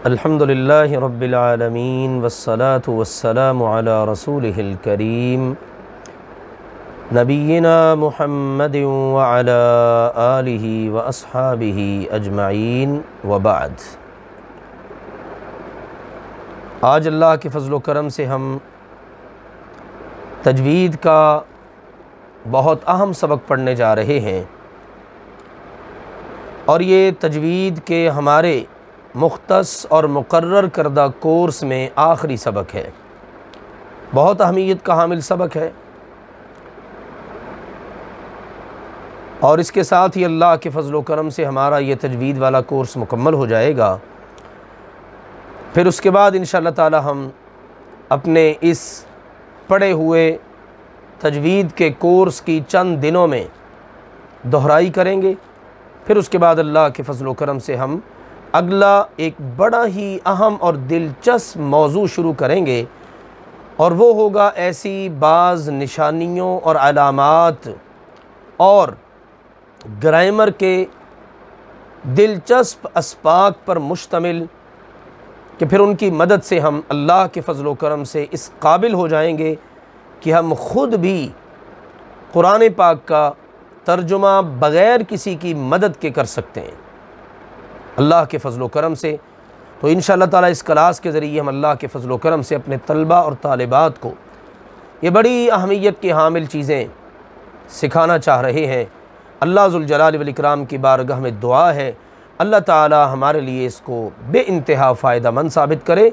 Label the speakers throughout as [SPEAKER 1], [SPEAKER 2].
[SPEAKER 1] الحمدللہ رب العالمین والصلاة والسلام علی رسولہ الکریم نبینا محمد وعلی آلہ واصحابہ اجمعین وبعد۔ آج اللہ کے فضل و کرم سے ہم تجوید کا بہت اہم سبق پڑھنے جا رہے ہیں، اور یہ تجوید کے ہمارے مختص اور مقرر کردہ کورس میں آخری سبق ہے۔ بہت اہمیت کا حامل سبق ہے، اور اس کے ساتھ ہی اللہ کے فضل و کرم سے ہمارا یہ تجوید والا کورس مکمل ہو جائے گا۔ پھر اس کے بعد انشاءاللہ تعالی ہم اپنے اس پڑھے ہوئے تجوید کے کورس کی چند دنوں میں دہرائی کریں گے۔ پھر اس کے بعد اللہ کے فضل و کرم سے ہم اگلا ایک بڑا ہی اہم اور دلچسپ موضوع شروع کریں گے، اور وہ ہوگا ایسی بعض نشانیوں اور علامات اور گرامر کے دلچسپ اسباق پر مشتمل کہ پھر ان کی مدد سے ہم اللہ کے فضل و کرم سے اس قابل ہو جائیں گے کہ ہم خود بھی قرآن پاک کا ترجمہ بغیر کسی کی مدد کے کر سکتے ہیں اللہ کے فضل و کرم سے۔ تو انشاءاللہ تعالی اس کلاس کے ذریعے ہم اللہ کے فضل و کرم سے اپنے طلبہ اور طالبات کو یہ بڑی اہمیت کی حامل چیزیں سکھانا چاہ رہے ہیں۔ اللہ ذوالجلال والاکرام کی بارگاہ میں دعا ہے اللہ تعالی ہمارے لیے اس کو بے انتہا فائدہ مند ثابت کرے،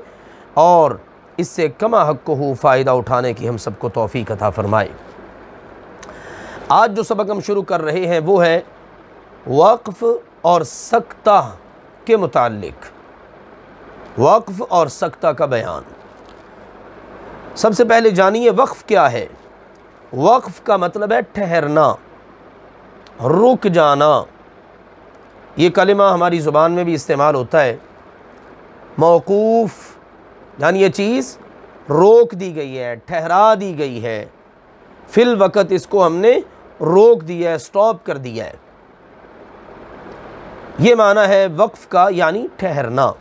[SPEAKER 1] اور اس سے کما حق ہو فائدہ اٹھانے کی ہم سب کو توفیق عطا فرمائے۔ آج جو سبق ہم شروع کر رہے ہیں وہ ہے وقف اور سکتہ کے متعلق، وقف اور سکتہ کا بیان۔ سب سے پہلے جانیے وقف کیا ہے۔ وقف کا مطلب ہے ٹھہرنا، رک جانا۔ یہ کلمہ ہماری زبان میں بھی استعمال ہوتا ہے۔ موقوف یعنی یہ چیز روک دی گئی ہے، ٹھہرا دی گئی ہے، فی الوقت اس کو ہم نے روک دیا ہے، سٹاپ کر دیا ہے۔ یہ معنی ہے وقف کا، یعنی ٹھہرنا،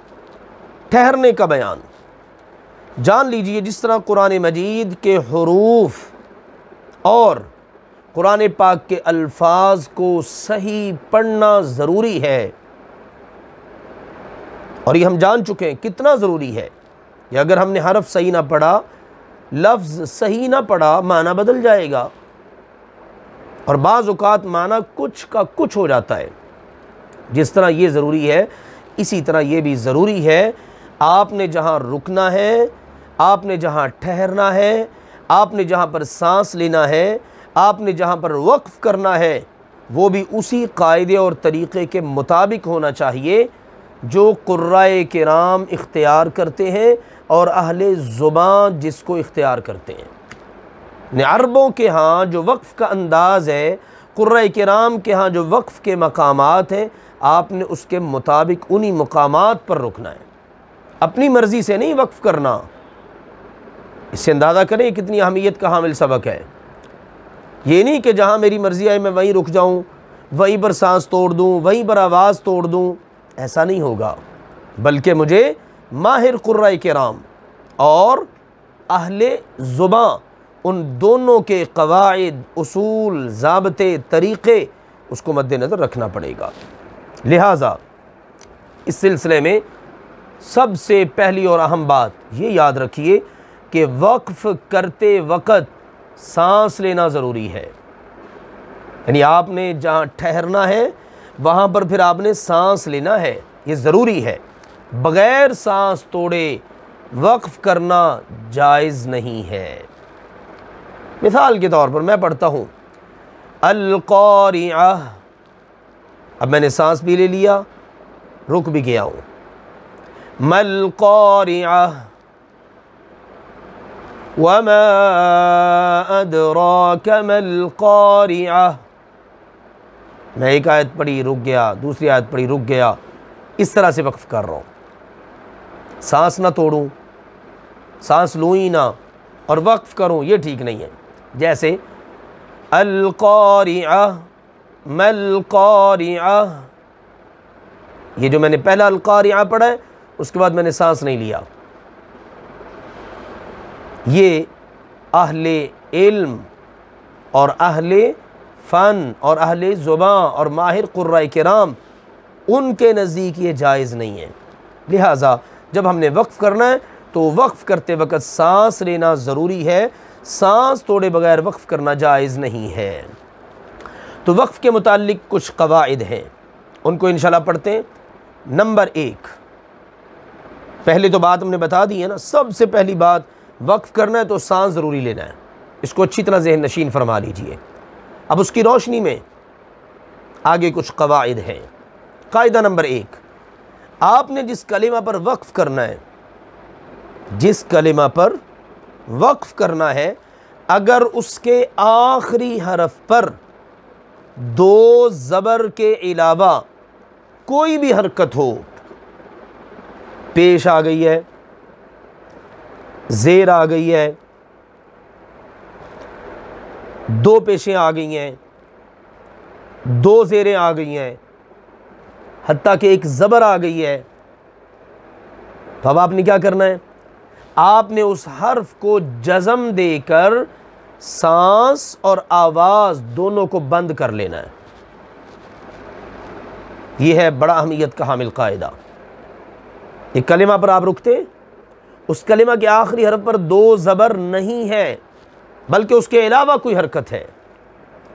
[SPEAKER 1] ٹھہرنے کا بیان۔ جان لیجئے جس طرح قرآن مجید کے حروف اور قرآن پاک کے الفاظ کو صحیح پڑھنا ضروری ہے، اور یہ ہم جان چکے ہیں کتنا ضروری ہے کہ اگر ہم نے حرف صحیح نہ پڑھا، لفظ صحیح نہ پڑھا، معنی بدل جائے گا، اور بعض اوقات معنی کچھ کا کچھ ہو جاتا ہے۔ جس طرح یہ ضروری ہے اسی طرح یہ بھی ضروری ہے۔ آپ نے جہاں رکنا ہے، آپ نے جہاں ٹھہرنا ہے، آپ نے جہاں پر سانس لینا ہے، آپ نے جہاں پر وقف کرنا ہے، وہ بھی اسی قاعدے اور طریقے کے مطابق ہونا چاہیے جو قرائے کرام اختیار کرتے ہیں اور اہل زبان جس کو اختیار کرتے ہیں۔ عربوں کے ہاں جو وقف کا انداز ہے، قرائے کرام کے ہاں جو وقف کے مقامات ہیں، آپ نے اس کے مطابق انہی مقامات پر رکنا ہے، اپنی مرضی سے نہیں وقف کرنا۔ اس سے اندازہ کریں کتنی اہمیت کا حامل سبق ہے۔ یہ نہیں کہ جہاں میری مرضی آئے میں وہیں رک جاؤں، وہیں پر سانس توڑ دوں، وہیں پر آواز توڑ دوں، ایسا نہیں ہوگا، بلکہ مجھے ماہر قرائے کرام اور اہل زباں ان دونوں کے قواعد، اصول، ضابطے، طریقے اس کو مد نظر رکھنا پڑے گا۔ لہٰذا اس سلسلے میں سب سے پہلی اور اہم بات یہ یاد رکھیے کہ وقف کرتے وقت سانس لینا ضروری ہے، یعنی آپ نے جہاں ٹھہرنا ہے وہاں پر پھر آپ نے سانس لینا ہے، یہ ضروری ہے۔ بغیر سانس توڑے وقف کرنا جائز نہیں ہے۔ مثال کے طور پر میں پڑھتا ہوں القارعہ، اب میں نے سانس بھی لے لیا، رک بھی گیا ہوں۔ مَالْقَارِعَةُ وَمَا أَدْرَاكَ مَالْقَارِعَةُ، میں ایک آیت پڑھی رک گیا، دوسری آیت پڑھی رک گیا، اس طرح سے وقف کر رہا ہوں۔ سانس نہ توڑوں، سانس لوں ہی نہ اور وقف کروں، یہ ٹھیک نہیں ہے۔ جیسے القارعہ، مَالْقَارِعَةُ، یہ جو میں نے پہلا القارعہ پڑھا ہے اس کے بعد میں نے سانس نہیں لیا۔ یہ اہل علم اور اہل فن اور اہل زبان اور ماہر قرائے کرام ان کے نزدیک یہ جائز نہیں ہے۔ لہٰذا جب ہم نے وقف کرنا ہے تو وقف کرتے وقت سانس لینا ضروری ہے، سانس توڑے بغیر وقف کرنا جائز نہیں ہے۔ تو وقف کے متعلق کچھ قواعد ہیں، ان کو انشاءاللہ پڑھتے ہیں۔ نمبر 1، پہلے تو بات ہم نے بتا دی ہے نا، سب سے پہلی بات وقف کرنا ہے تو سانس ضروری لینا ہے، اس کو اچھی طرح ذہن نشین فرما لیجئے۔ اب اس کی روشنی میں آگے کچھ قواعد ہیں۔ قاعدہ نمبر 1، آپ نے جس کلمہ پر وقف کرنا ہے، جس کلمہ پر وقف کرنا ہے، اگر اس کے آخری حرف پر 2 زبر کے علاوہ کوئی بھی حرکت ہو، پیش آ گئی ہے، زیر آ گئی ہے، 2 پیشیں آ گئی ہیں، 2 زیریں آ گئی ہیں، حتیٰ کہ 1 زبر آ گئی ہے، تو اب آپ نے کیا کرنا ہے؟ آپ نے اس حرف کو جزم دے کر سانس اور آواز دونوں کو بند کر لینا ہے۔ یہ ہے بڑا اہمیت کا حامل قاعدہ۔ ایک کلمہ پر آپ رکتے، اس کلمہ کے آخری حرف پر 2 زبر نہیں ہے بلکہ اس کے علاوہ کوئی حرکت ہے،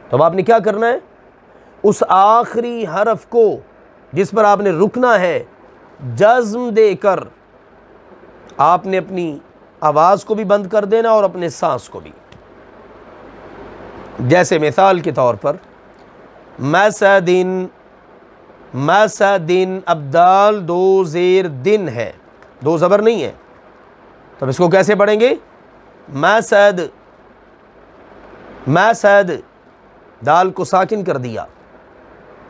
[SPEAKER 1] تو اب آپ نے کیا کرنا ہے؟ اس آخری حرف کو جس پر آپ نے رکنا ہے جزم دے کر آپ نے اپنی آواز کو بھی بند کر دینا اور اپنے سانس کو بھی۔ جیسے مثال کے طور پر مسدن، مسدن، اب دال 2 زیر دن ہے، 2 زبر نہیں ہے، تو اس کو کیسے پڑھیں گے؟ مسد، مسد، دال کو ساکن کر دیا،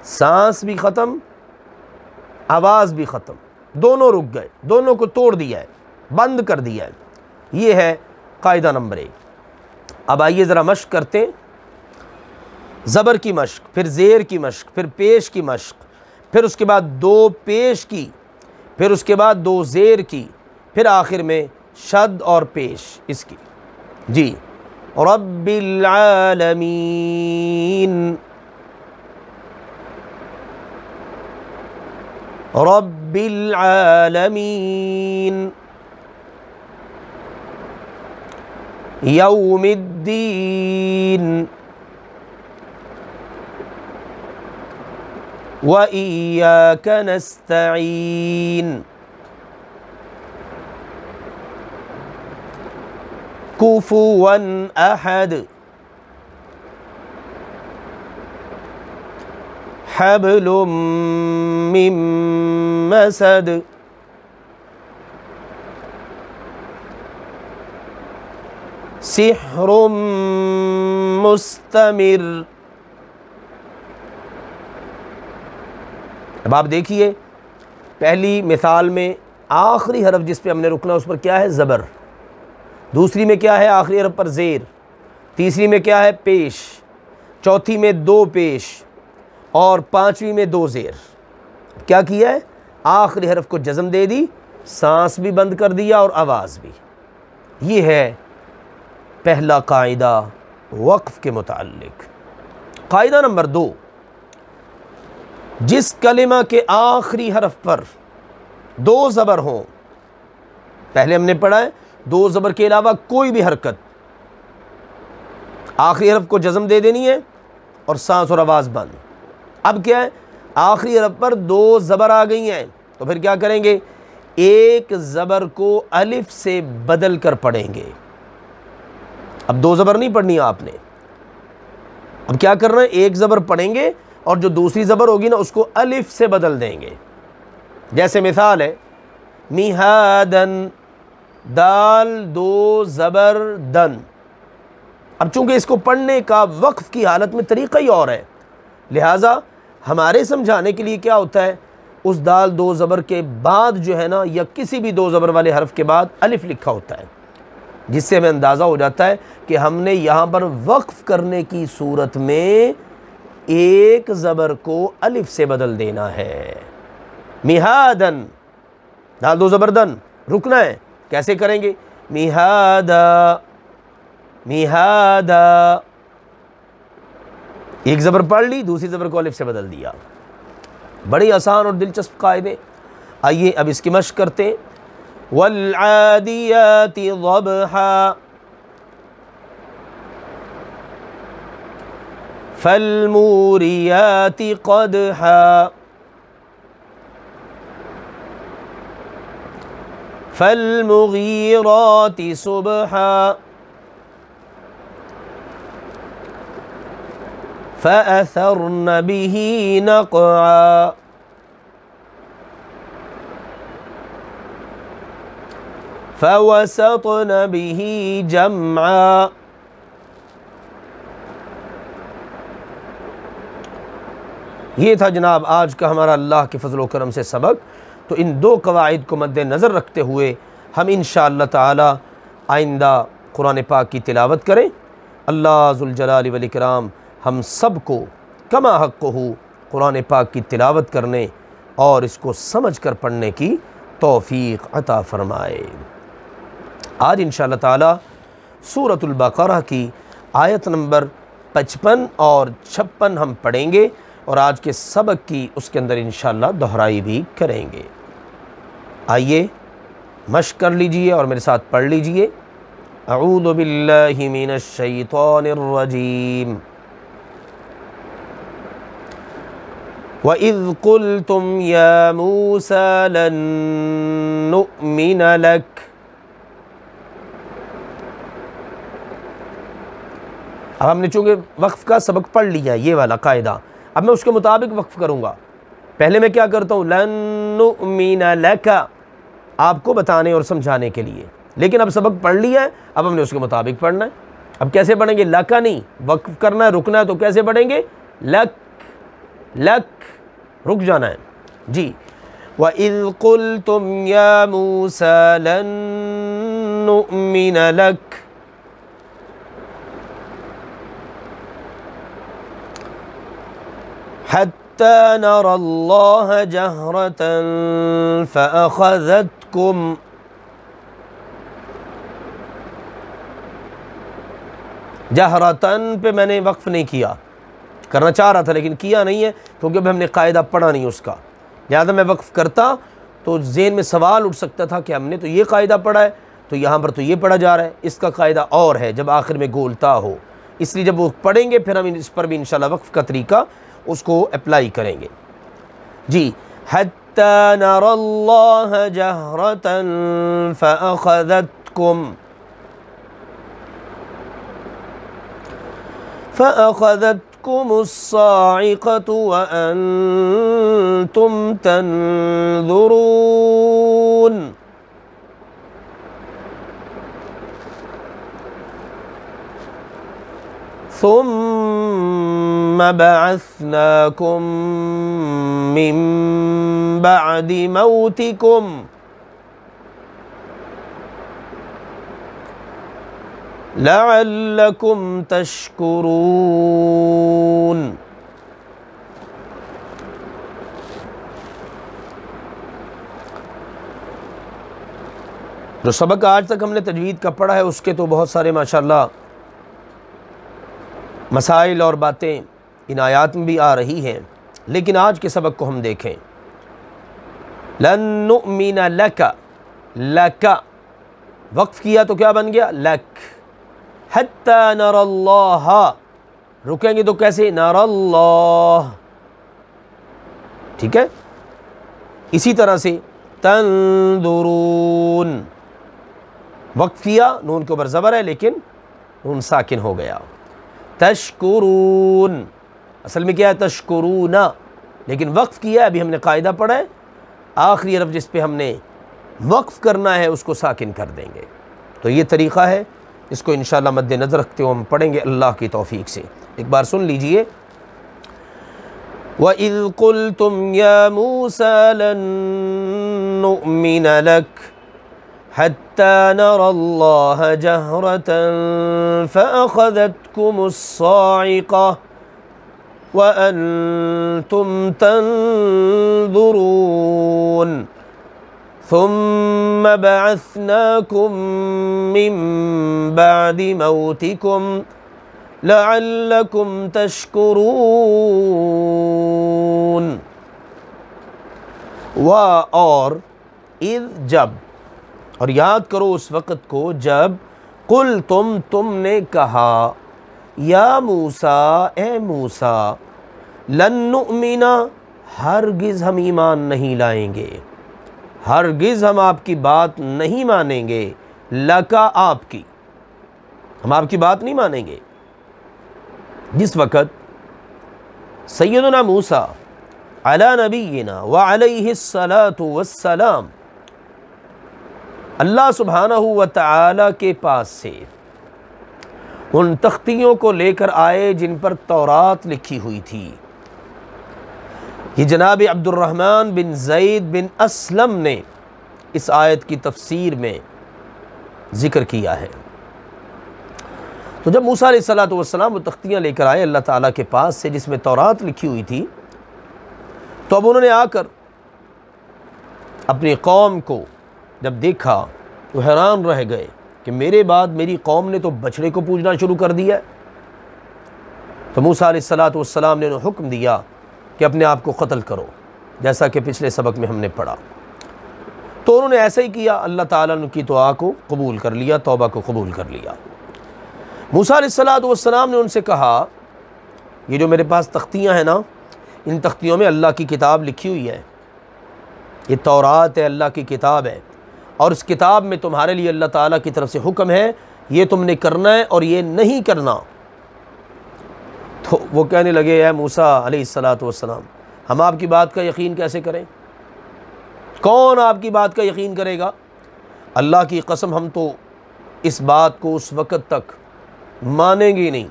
[SPEAKER 1] سانس بھی ختم، آواز بھی ختم، دونوں رک گئے، دونوں کو توڑ دیا ہے، بند کر دیا ہے۔ یہ ہے قاعدہ نمبر 1۔ اب آئیے ذرا مشق کرتے ہیں، زبر کی مشق، پھر زیر کی مشق، پھر پیش کی مشق، پھر اس کے بعد 2 پیش کی، پھر اس کے بعد 2 زیر کی، پھر آخر میں شد اور پیش اس کی۔ جی، رب العالمین، رب العالمین، یوم الدین، وَإِيَّاكَ نَسْتَعِينُ، کفواً احد، حبل من مسد، سحر مستمر۔ اب آپ دیکھیے، پہلی مثال میں آخری حرف جس پہ ہم نے رکنا اس پر کیا ہے؟ زبر۔ دوسری میں کیا ہے؟ آخری حرف پر زیر۔ تیسری میں کیا ہے؟ پیش۔ چوتھی میں 2 پیش، اور 5ویں میں 2 زیر۔ کیا کیا ہے؟ آخری حرف کو جزم دے دی، سانس بھی بند کر دیا اور آواز بھی۔ یہ ہے پہلا قاعدہ وقف کے متعلق۔ قاعدہ نمبر 2، جس کلمہ کے آخری حرف پر 2 زبر ہوں، پہلے ہم نے پڑھا ہے 2 زبر کے علاوہ کوئی بھی حرکت، آخری حرف کو جزم دے دینی ہے اور سانس اور آواز بند۔ اب کیا ہے؟ آخری حرف پر 2 زبر آ گئی ہیں، تو پھر کیا کریں گے؟ 1 زبر کو الف سے بدل کر پڑھیں گے۔ اب 2 زبر نہیں پڑھنی آپ نے، اب کیا کرنا ہے؟ 1 زبر پڑھیں گے اور جو دوسری زبر ہوگی نا اس کو الف سے بدل دیں گے۔ جیسے مثال ہے میہادن، دال 2 زبر دن۔ اب چونکہ اس کو پڑھنے کا وقف کی حالت میں طریقہ ہی اور ہے، لہٰذا ہمارے سمجھانے کے لیے کیا ہوتا ہے؟ اس دال 2 زبر کے بعد جو ہے نا، یا کسی بھی 2 زبر والے حرف کے بعد الف لکھا ہوتا ہے، جس سے ہمیں اندازہ ہو جاتا ہے کہ ہم نے یہاں پر وقف کرنے کی صورت میں 1 زبر کو الف سے بدل دینا ہے۔ میہادن، ڈال دو زبردن، رکنا ہے، کیسے کریں گے؟ مہادا، مہادا، ایک زبر پڑھ لی، دوسری زبر کو الف سے بدل دیا۔ بڑی آسان اور دلچسپ قاعدے۔ آئیے اب اس کی مشق کرتے ہیں۔ والعادیات ضبحا فالموریات قدحا فالمغیرات صبحا فأثرن به نقعا فوسطن به جمعا۔ یہ تھا جناب آج کا ہمارا اللہ کے فضل و کرم سے سبق۔ تو ان دو قواعد کو مد نظر رکھتے ہوئے ہم انشاءاللہ تعالی آئندہ قرآن پاک کی تلاوت کریں۔ اللہ ذوالجلال والاکرام ہم سب کو کما حق ہو قرآن پاک کی تلاوت کرنے اور اس کو سمجھ کر پڑھنے کی توفیق عطا فرمائے۔ آج انشاءاللہ تعالی سورۃ البقرہ کی آیت نمبر 55 اور 56 ہم پڑھیں گے، اور آج کے سبق کی اس کے اندر انشاءاللہ دہرائی بھی کریں گے۔ آئیے مشق کر لیجئے اور میرے ساتھ پڑھ لیجئے۔ اعوذ باللہ من الشیطان الرجیم۔ وَإِذْ قُلْتُمْ يَا مُوسَى لَن نُؤْمِنَ لَكَ۔ اب ہم نے چونکہ وقف کا سبق پڑھ لیا یہ والا قاعدہ، اب میں اس کے مطابق وقف کروں گا۔ پہلے میں کیا کرتا ہوں؟ لن نؤمن لک، آپ کو بتانے اور سمجھانے کے لیے، لیکن اب سبق پڑھ لیا ہے، اب ہم نے اس کے مطابق پڑھنا ہے۔ اب کیسے پڑھیں گے؟ لکا نہیں، وقف کرنا ہے، رکنا ہے، تو کیسے پڑھیں گے؟ لک، لک، رک جانا ہے جی۔ وَإِذْ قُلْتُمْ يَا مُوسَى لَن نُؤْمِنَ لَكَ حَتَّى نَرَى اللَّهَ جَهْرَةً فَأَخَذَتْكُمْ جہرتاً پہ میں نے وقف نہیں کیا، کرنا چاہ رہا تھا لیکن کیا نہیں ہے کیونکہ اب ہم نے قاعدہ پڑھا نہیں اس کا، لہذا میں وقف کرتا تو ذہن میں سوال اٹھ سکتا تھا کہ ہم نے تو یہ قاعدہ پڑھا ہے، تو یہاں پر تو یہ پڑھا جا رہا ہے، اس کا قاعدہ اور ہے جب آخر میں گولتا ہو۔ اس لیے جب وہ پڑھیں گے پھر ہم اس پر بھی انشاءاللہ وقف کا طریقہ اس کو اپلائی کریں گے جی۔ حَتَّى نَرَى اللَّهَ جَهْرَةً فَأَخَذَتْكُمُ الصَّاعِقَةُ وَأَنْتُمْ تَنْظُرُونَ۔ ثُمَّ بَعَثْنَاكُمْ مِنْ بَعْدِ مَوْتِكُمْ لَعَلَّكُمْ تَشْكُرُونَ۔ جو سبق آج تک ہم نے تجوید کا پڑھا ہے اس کے تو بہت سارے ماشاءاللہ مسائل اور باتیں ان آیات میں بھی آ رہی ہیں، لیکن آج کے سبق کو ہم دیکھیں۔ لن نؤمن لک، لک وقف کیا تو کیا بن گیا؟ لک۔ حتی نر اللہ، رکیں گے تو کیسے؟ نر اللہ، ٹھیک ہے۔ اسی طرح سے تنظرون، وقف کیا، نون کے اوپر زبر ہے لیکن نون ساکن ہو گیا۔ تشکرون، اصل میں کیا ہے؟ تشکرون، لیکن وقف کیا، ابھی ہم نے قاعدہ پڑھا ہے، آخری حرف جس پہ ہم نے وقف کرنا ہے اس کو ساکن کر دیں گے۔ تو یہ طریقہ ہے، اس کو انشاءاللہ مد نظر رکھتے ہوئے ہم پڑھیں گے اللہ کی توفیق سے۔ ایک بار سن لیجئے۔ وَإِذْ قُلْتُمْ يَا مُوسَى لَن نُؤْمِنَ لَكَ حَتَّى نَرَى اللَّهَ جَهْرَةً فَأَخَذَتْكُمُ الصَّاعِقَةُ وَأَنْتُمْ تَنْظُرُونَ ثم بعثناكم من بعد موتكم لعلكم تشکرون۔ اور اذ جب، اور یاد کرو اس وقت کو جب تم نے کہا یا موسیٰ، اے موسیٰ، لن نؤمن، ہرگز ہم ایمان نہیں لائیں گے، ہرگز ہم آپ کی بات نہیں مانیں گے، لکا، آپ کی، ہم آپ کی بات نہیں مانیں گے۔ جس وقت سیدنا موسیٰ علی نبینا وعلیہ الصلاۃ والسلام اللہ سبحانہ و تعالی کے پاس سے ان تختیوں کو لے کر آئے جن پر تورات لکھی ہوئی تھی، یہ جناب عبد الرحمن بن زید بن اسلم نے اس آیت کی تفسیر میں ذکر کیا ہے۔ تو جب موسیٰ علیہ السلام وہ تختیاں لے کر آئے اللہ تعالیٰ کے پاس سے جس میں تورات لکھی ہوئی تھی، تو اب انہوں نے آ کر اپنی قوم کو جب دیکھا تو حیران رہ گئے کہ میرے بعد میری قوم نے تو بچڑے کو پوجنا شروع کر دیا ہے۔ تو موسیٰ علیہ السلام نے انہیں حکم دیا کہ اپنے آپ کو قتل کرو، جیسا کہ پچھلے سبق میں ہم نے پڑھا۔ تو انہوں نے ایسا ہی کیا، اللہ تعالیٰ نے ان کی دعا کو قبول کر لیا، توبہ کو قبول کر لیا۔ موسیٰ علیہ السلام نے ان سے کہا یہ جو میرے پاس تختیاں ہیں نا، ان تختیوں میں اللہ کی کتاب لکھی ہوئی ہے، یہ تورات ہے، اللہ کی کتاب ہے، اور اس کتاب میں تمہارے لیے اللہ تعالیٰ کی طرف سے حکم ہے، یہ تم نے کرنا ہے اور یہ نہیں کرنا۔ تو وہ کہنے لگے اے موسیٰ علیہ السلام، ہم آپ کی بات کا یقین کیسے کریں؟ کون آپ کی بات کا یقین کرے گا؟ اللہ کی قسم ہم تو اس بات کو اس وقت تک مانیں گے ہی نہیں،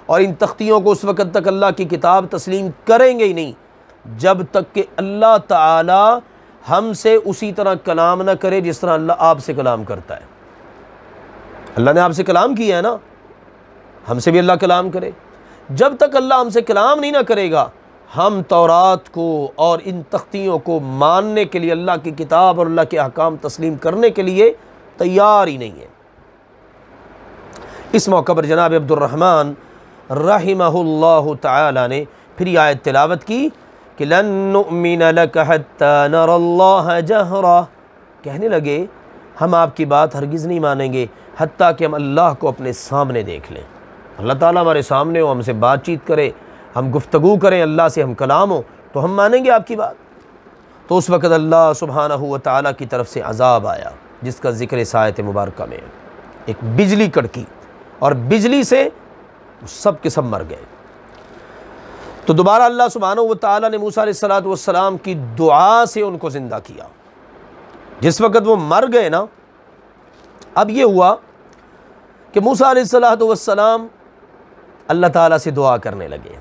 [SPEAKER 1] اور ان تختیوں کو اس وقت تک اللہ کی کتاب تسلیم کریں گے ہی نہیں جب تک کہ اللہ تعالی ہم سے اسی طرح کلام نہ کرے جس طرح اللہ آپ سے کلام کرتا ہے۔ اللہ نے آپ سے کلام کیا ہے نا، ہم سے بھی اللہ کلام کرے۔ جب تک اللہ ہم سے کلام نہیں نہ کرے گا، ہم تورات کو اور ان تختیوں کو ماننے کے لیے، اللہ کی کتاب اور اللہ کے احکام تسلیم کرنے کے لیے تیار ہی نہیں ہے۔ اس موقع پر جناب عبد الرحمن رحمہ اللہ تعالی نے پھر یہ آیت تلاوت کی کہ لن نؤمن لک حتی نر اللہ جہرا، کہنے لگے ہم آپ کی بات ہرگز نہیں مانیں گے حتیٰ کہ ہم اللہ کو اپنے سامنے دیکھ لیں، اللہ تعالیٰ ہمارے سامنے ہو، ہم سے بات چیت کرے، ہم گفتگو کریں، اللہ سے ہم کلام ہو، تو ہم مانیں گے آپ کی بات۔ تو اس وقت اللہ سبحانہ و تعالیٰ کی طرف سے عذاب آیا جس کا ذکر اس آیت مبارکہ میں ہے، ایک بجلی کڑکی، اور بجلی سے سب کے سب مر گئے۔ تو دوبارہ اللہ سبحانہ و تعالیٰ نے موسیٰ علیہ السلام کی دعا سے ان کو زندہ کیا۔ جس وقت وہ مر گئے نا، اب یہ ہوا کہ موسیٰ علیہ السلام اللہ تعالیٰ سے دعا کرنے لگے۔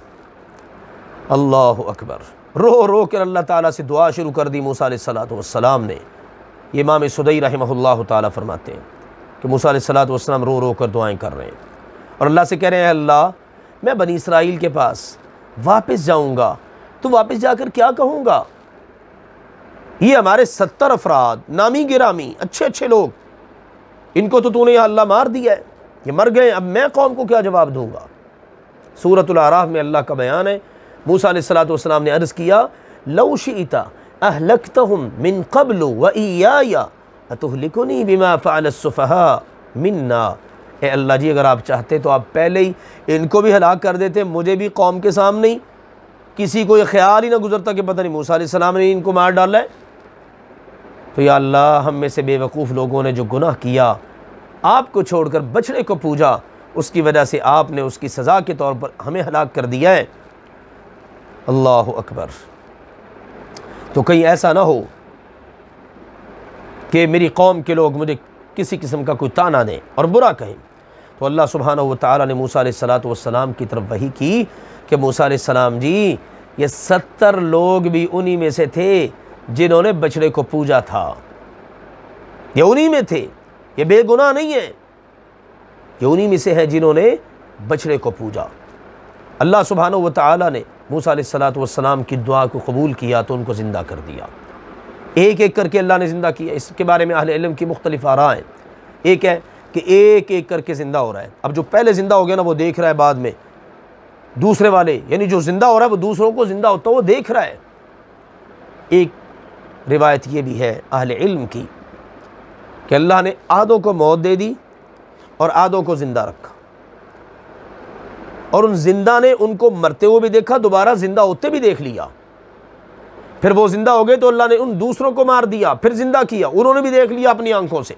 [SPEAKER 1] اللہ اکبر، رو رو کر اللہ تعالیٰ سے دعا شروع کر دی موسیٰ علیہ السلام نے۔ یہ امام سدی رحمہ اللہ تعالیٰ فرماتے ہیں کہ موسیٰ علیہ السلام رو رو کر دعائیں کر رہے ہیں اور اللہ سے کہہ رہے ہیں اللہ میں بنی اسرائیل کے پاس واپس جاؤں گا تو واپس جا کر کیا کہوں گا؟ یہ ہمارے 70 افراد نامی گرامی اچھے اچھے لوگ، ان کو تو نے یا اللہ مار دیا ہے، یہ مر گئے، اب میں قوم کو کیا جواب دوں گا؟ سورۃ الاعراف میں اللہ کا بیان ہے، موسیٰ علیہ السلام نے عرض کیا لو شئت اہلکتہم من قبل وإیای اتہلکنی بما فعل السفہاء منا، اے اللہ جی اگر آپ چاہتے تو آپ پہلے ہی ان کو بھی ہلاک کر دیتے، مجھے بھی قوم کے سامنے ہی، کسی کو یہ خیال ہی نہ گزرتا کہ پتہ نہیں موسیٰ علیہ السلام نے ان کو مار ڈالا ہے۔ تو یا اللہ ہم میں سے بے وقوف لوگوں نے جو گناہ کیا، آپ کو چھوڑ کر بچڑے کو پوجا، اس کی وجہ سے آپ نے اس کی سزا کے طور پر ہمیں ہلاک کر دیا ہے۔ اللہ اکبر۔ تو کہیں ایسا نہ ہو کہ میری قوم کے لوگ مجھے کسی قسم کا کوئی تانا دیں اور برا کہیں۔ تو اللہ سبحانہ و تعالیٰ نے موسیٰ علیہ السلام کی طرف وحی کی کہ موسیٰ علیہ السلام جی یہ 70 لوگ بھی انہی میں سے تھے جنہوں نے بچڑے کو پوجا تھا، یہ انہی میں تھے، یہ بے گناہ نہیں ہے، یہ انہی میں سے ہے جنہوں نے بچڑے کو پوجا۔ اللہ سبحانہ و تعالیٰ نے موسیٰ علیہ السلام کی دعا کو قبول کیا تو ان کو زندہ کر دیا۔ ایک ایک کر کے اللہ نے زندہ کیا. اس کے بارے میں اہل علم کی مختلف آراء ہیں. ایک ہے کہ ایک ایک کر کے زندہ ہو رہا ہے. اب جو پہلے زندہ ہو گیا نا وہ دیکھ رہا ہے بعد میں دوسرے والے، یعنی جو زندہ ہو رہا ہے وہ دوسروں کو زندہ ہوتا وہ دیکھ رہا ہے. ایک روایت یہ بھی ہے اہل علم کی کہ اللہ نے آدھوں کو موت دے دی اور آدھوں کو زندہ رکھا، اور ان زندہ نے ان کو مرتے ہوئے بھی دیکھا، دوبارہ زندہ ہوتے بھی دیکھ لیا. پھر وہ زندہ ہو گئے تو اللہ نے ان دوسروں کو مار دیا، پھر زندہ کیا، انہوں نے بھی دیکھ لیا اپنی آنکھوں سے.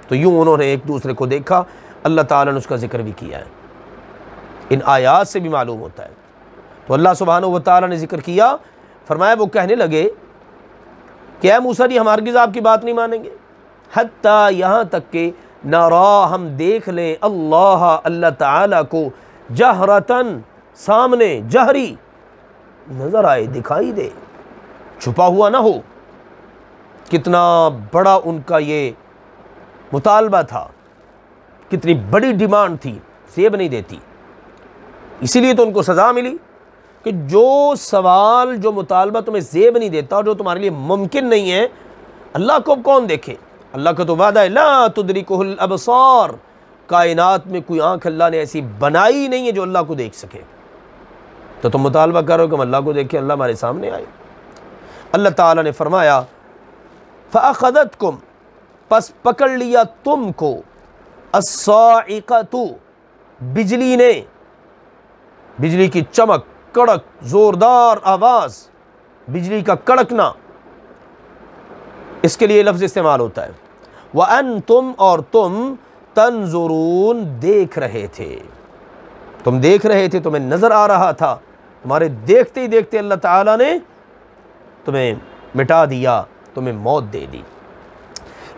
[SPEAKER 1] تو یوں انہوں نے ایک دوسرے کو دیکھا. اللہ تعالیٰ نے اس کا ذکر بھی کیا ہے. ان آیات سے بھی معلوم ہوتا ہے. تو اللہ سبحانہ و تعالیٰ نے ذکر کیا، فرمایا وہ کہنے لگے کہ اے موسیٰ جی ہم ہرگز آپ کی بات نہیں مانیں گے، حتیٰ یہاں تک کہ نرا ہم دیکھ لیں اللہ تعالیٰ کو جہرتاً سامنے، جہری نظر آئے، دکھائی دے، چھپا ہوا نہ ہو. کتنا بڑا ان کا یہ مطالبہ تھا، کتنی بڑی ڈیمانڈ تھی، سیب نہیں دیتی. اسی لیے تو ان کو سزا ملی کہ جو سوال، جو مطالبہ تمہیں زیب نہیں دیتا اور جو تمہارے لیے ممکن نہیں ہے، اللہ کو کون دیکھے؟ اللہ کا تو وعدہ ہے لا تدرکہ الابصار، کائنات میں کوئی آنکھ اللہ نے ایسی بنائی نہیں ہے جو اللہ کو دیکھ سکے. تو تم مطالبہ کرو کہ ہم اللہ کو دیکھیں، اللہ ہمارے سامنے آئے. اللہ تعالیٰ نے فرمایا فَأَخَذَتْكُمْ، پس پکڑ لیا تم کو، الصَّاعِقَةُ، بجلی نے، بجلی کی چمک، کڑک، زوردار آواز، بجلی کا کڑکنا، اس کے لیے لفظ استعمال ہوتا ہے. وَأَنْتُمْ، اور تم، تنظرون، دیکھ رہے تھے. تم دیکھ رہے تھے، تمہیں نظر آ رہا تھا. تمہارے دیکھتے ہی دیکھتے اللہ تعالیٰ نے تمہیں مٹا دیا، تمہیں موت دے دی.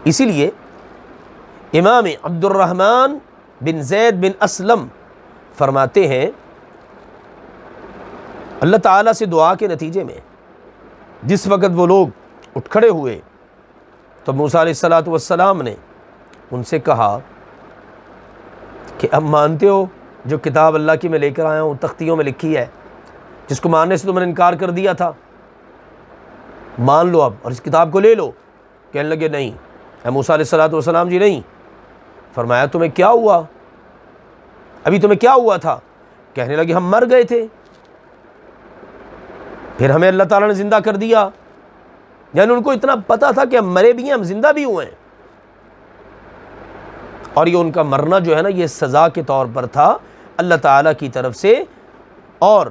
[SPEAKER 1] اسی لیے امام عبد الرحمن بن زید بن اسلم فرماتے ہیں اللہ تعالیٰ سے دعا کے نتیجے میں جس وقت وہ لوگ اٹھ کھڑے ہوئے تو موسیٰ علیہ السلام نے ان سے کہا کہ اب مانتے ہو جو کتاب اللہ کی میں لے کر آیا ہوں تختیوں میں لکھی ہے، جس کو ماننے سے تم نے انکار کر دیا تھا، مان لو اب اور اس کتاب کو لے لو. کہنے لگے نہیں اے موسیٰ علیہ السلام جی نہیں. فرمایا تمہیں کیا ہوا؟ ابھی تمہیں کیا ہوا تھا؟ کہنے لگے ہم مر گئے تھے، پھر ہمیں اللہ تعالیٰ نے زندہ کر دیا. یعنی ان کو اتنا پتہ تھا کہ ہم مرے بھی ہیں، ہم زندہ بھی ہوئے ہیں. اور یہ ان کا مرنا جو ہے نا یہ سزا کے طور پر تھا اللہ تعالیٰ کی طرف سے، اور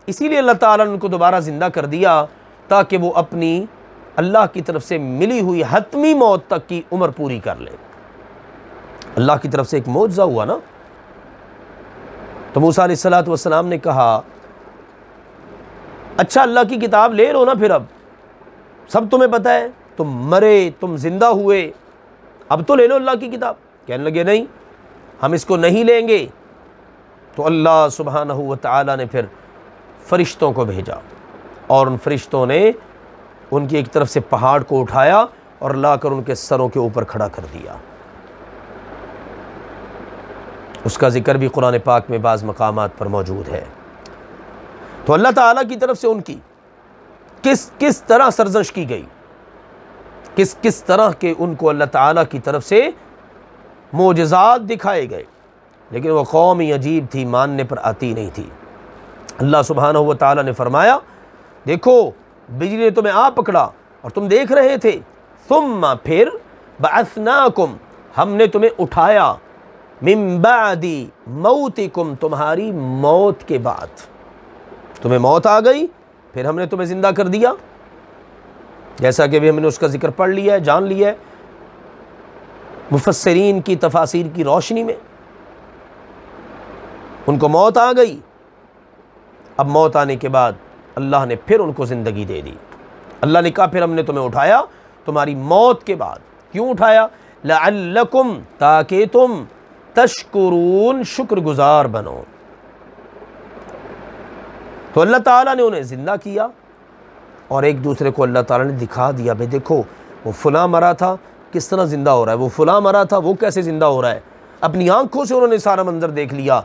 [SPEAKER 1] اسی لیے اللہ تعالیٰ نے ان کو دوبارہ زندہ کر دیا تاکہ وہ اپنی اللہ کی طرف سے ملی ہوئی حتمی موت تک کی عمر پوری کر لیں. اللہ کی طرف سے ایک معجزہ ہوا نا. تو موسیٰ علیہ السلام نے کہا اچھا اللہ کی کتاب لے لو نا، پھر اب سب تمہیں پتہ ہے، تم مرے، تم زندہ ہوئے، اب تو لے لو اللہ کی کتاب. کہنے لگے نہیں ہم اس کو نہیں لیں گے. تو اللہ سبحانہ و تعالیٰ نے پھر فرشتوں کو بھیجا، اور ان فرشتوں نے ان کی ایک طرف سے پہاڑ کو اٹھایا اور لا کر ان کے سروں کے اوپر کھڑا کر دیا. اس کا ذکر بھی قرآن پاک میں بعض مقامات پر موجود ہے. تو اللہ تعالیٰ کی طرف سے ان کی کس طرح سرزنش کی گئی، کس طرح کے ان کو اللہ تعالیٰ کی طرف سے معجزات دکھائے گئے، لیکن وہ قوم عجیب تھی، ماننے پر آتی نہیں تھی. اللہ سبحانہ و تعالیٰ نے فرمایا دیکھو بجلی نے تمہیں آ پکڑا اور تم دیکھ رہے تھے، ثم پھر بعثناکم ہم نے تمہیں اٹھایا، من بعد موتکم تمہاری موت کے بعد، تمہیں موت آ گئی پھر ہم نے تمہیں زندہ کر دیا. جیسا کہ بھی ہم نے اس کا ذکر پڑھ لیا ہے، جان لیا ہے مفسرین کی تفاسیر کی روشنی میں. ان کو موت آ گئی، اب موت آنے کے بعد اللہ نے پھر ان کو زندگی دے دی. اللہ نے کہا پھر ہم نے تمہیں اٹھایا تمہاری موت کے بعد. کیوں اٹھایا؟ لعلکم تاکہ تم تشکرون شکر گزار بنو. تو اللہ تعالیٰ نے انہیں زندہ کیا اور ایک دوسرے کو اللہ تعالیٰ نے دکھا دیا بھئی دیکھو وہ فلاں مرا تھا کس طرح زندہ ہو رہا ہے، وہ فلاں مرا تھا وہ کیسے زندہ ہو رہا ہے. اپنی آنکھوں سے انہوں نے سارا منظر دیکھ لیا،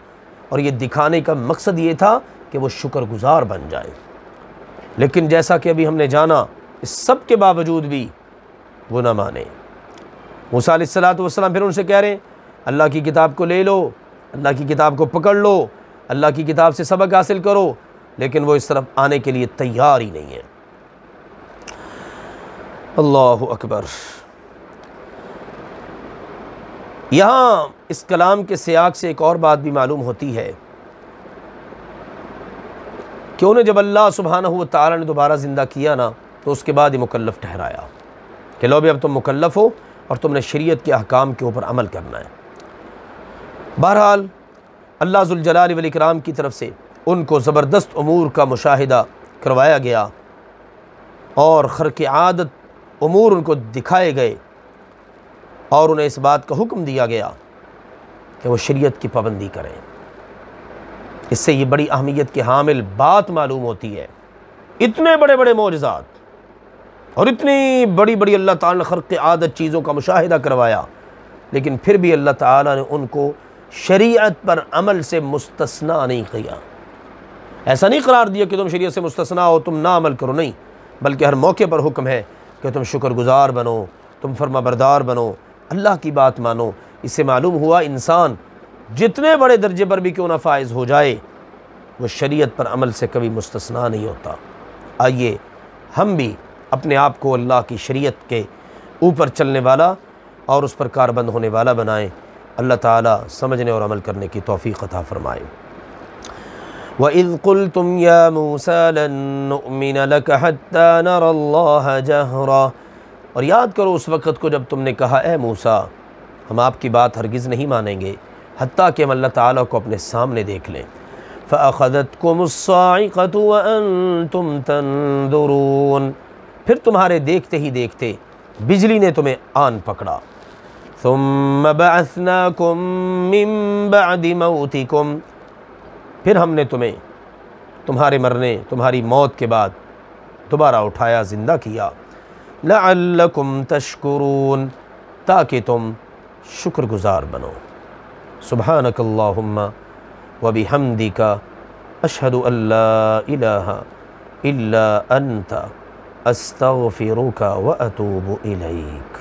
[SPEAKER 1] اور یہ دکھانے کا مقصد یہ تھا کہ وہ شکر گزار بن جائے. لیکن جیسا کہ ابھی ہم نے جانا اس سب کے باوجود بھی وہ نہ مانے۔ موسیٰ علیہ السلام پھر ان سے کہہ رہے ہیں اللہ کی کتاب کو لے لو، اللہ کی کتاب کو پکڑ لو، اللہ کی کتاب سے سبق حاصل کرو، لیکن وہ اس طرف آنے کے لیے تیار ہی نہیں ہے۔ اللہ اکبر۔ یہاں اس کلام کے سیاق سے ایک اور بات بھی معلوم ہوتی ہے کہ انہیں جب اللہ سبحانہ و تعالی نے دوبارہ زندہ کیا نا تو اس کے بعد یہ مکلف ٹھہرایا کہ لو بھی اب تم مکلف ہو اور تم نے شریعت کے احکام کے اوپر عمل کرنا ہے۔ بہرحال اللہ ذوالجلال والاکرام کی طرف سے ان کو زبردست امور کا مشاہدہ کروایا گیا اور خرق عادت امور ان کو دکھائے گئے اور انہیں اس بات کا حکم دیا گیا کہ وہ شریعت کی پابندی کریں۔ اس سے یہ بڑی اہمیت کی حامل بات معلوم ہوتی ہے، اتنے بڑے بڑے معجزات اور اتنی بڑی بڑی اللہ تعالیٰ نے خرق عادت چیزوں کا مشاہدہ کروایا، لیکن پھر بھی اللہ تعالیٰ نے ان کو شریعت پر عمل سے مستثنیٰ نہیں کیا۔ ایسا نہیں قرار دیا کہ تم شریعت سے مستثنیٰ ہو، تم نہ عمل کرو، نہیں، بلکہ ہر موقع پر حکم ہے کہ تم شکر گزار بنو، تم فرما بردار بنو، اللہ کی بات مانو۔ اس سے معلوم ہوا انسان جتنے بڑے درجے پر بھی کیوں نہ فائز ہو جائے وہ شریعت پر عمل سے کبھی مستثنیٰ نہیں ہوتا۔ آئیے ہم بھی اپنے آپ کو اللہ کی شریعت کے اوپر چلنے والا اور اس پر کاربند ہونے والا بنائیں۔ اللہ تعالیٰ سمجھنے اور عمل کرنے کی توفیق عطا فرمائے۔ وَإِذْ قُلْتُمْ يَا مُوسَىٰ لَن نُؤْمِنَ لَكَ حَتَّىٰ نَرَى اللَّهَ جَهْرًا، اور یاد کرو اس وقت کو جب تم نے کہا اے موسیٰ ہم آپ کی بات ہرگز نہیں مانیں گے حتیٰ کہ ہم اللہ تعالیٰ کو اپنے سامنے دیکھ لیں۔ فَأَخَذَتْكُمُ الصَّاعِقَةُ وَأَنْتُمْ تَنْظُرُونَ، پھر تمہارے دیکھتے ہی دیکھتے بجلی نے تمہیں آن پکڑا۔ ثُمَّ بَعَثْنَاكُمْ مِنْ بَعْدِ مَوْتِكُمْ، پھر ہم نے تمہیں تمہارے مرنے، تمہاری موت کے بعد دوبارہ اٹھایا، زندہ کیا۔ لَعَلَّكُمْ تَشْكُرُونَ، تاکہ تم شکر گزار بنو۔ سبحانک اللہم وبحمدک اشہد ان لا الہ الا انت استغفرک واتوب الیک۔